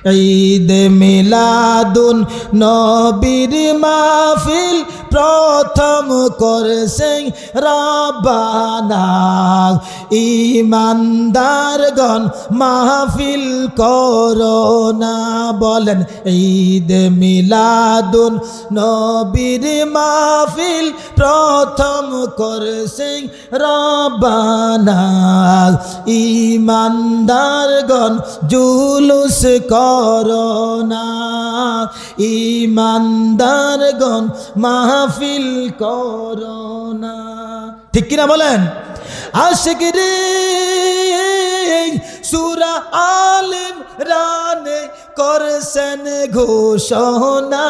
ঈদ মিলাদুন নবীর মাহফিল প্রথম করেছেন রব্বানা। ঈমানদারগণ মাহফিল করোনা, বলেন ঈদ মিলাদুন নবীর মাহফিল প্রথম করেছেন রব্বানা। ঈমানদারগণ জুলুস করোনা, ঈমানদারগণ মাহফিল করোনা। ঠিক কিনা বলেন? আশিকরে সূরা আল ইমরানে করছেন ঘোষণা,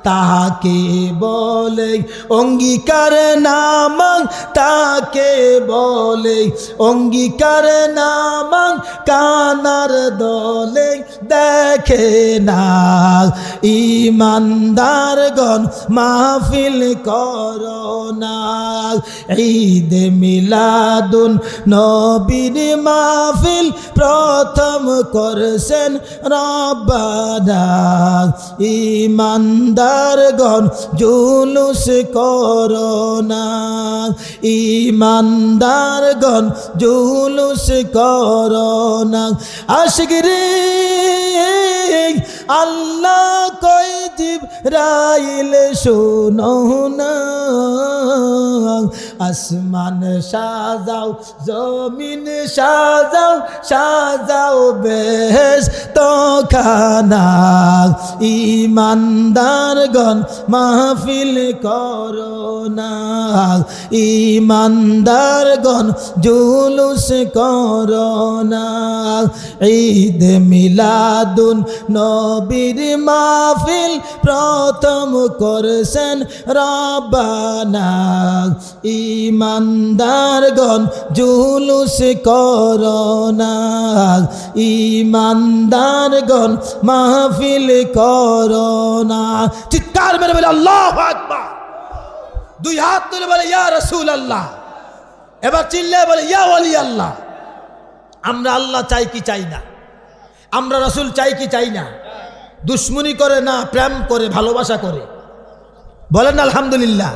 তাকে বলে অঙ্গীকার নামা, তাকে বলে অঙ্গীকার নামা, কানার দলে দেখে না। ঈমানদারগণ মাহফিল করোনা, ঈদ মিলাদুন নবীর মাহফিল প্রথম করছেন রব্বানা। ঈমানদারগণ জুলুস করোনা, ঈমানদারগণ জুলুস করোনা। আশিকরে আল্লাহ কয় জিবরাইল শোনো না, আসমান সাজাও জমিন সাজাও, সাজাও বেহেশত খানা। ঈমানদারগণ মাহফিল করোনা, ঈমানদারগণ জুলুস করোনা। ঈদ মিলাদুন নবীর মাহফিল প্রথম করছেন রব্বানা। ঈমানদারগণ জুলুস করোনা, ঈমানদারগণ মাহফিল করোনা। চিৎকার মেরে বলে আল্লাহু আকবার, দুই হাত তুলে বলে ইয়া রাসূলুল্লাহ, এবার চিল্লায় বলে ইয়া ওয়ালি আল্লাহ। আমরা আল্লাহ চাই কি চাই না? আমরা রাসূল চাই কি চাই না? দুশ্মনী করে না প্রেম করে, ভালোবাসা করে? বলেন আলহামদুলিল্লাহ।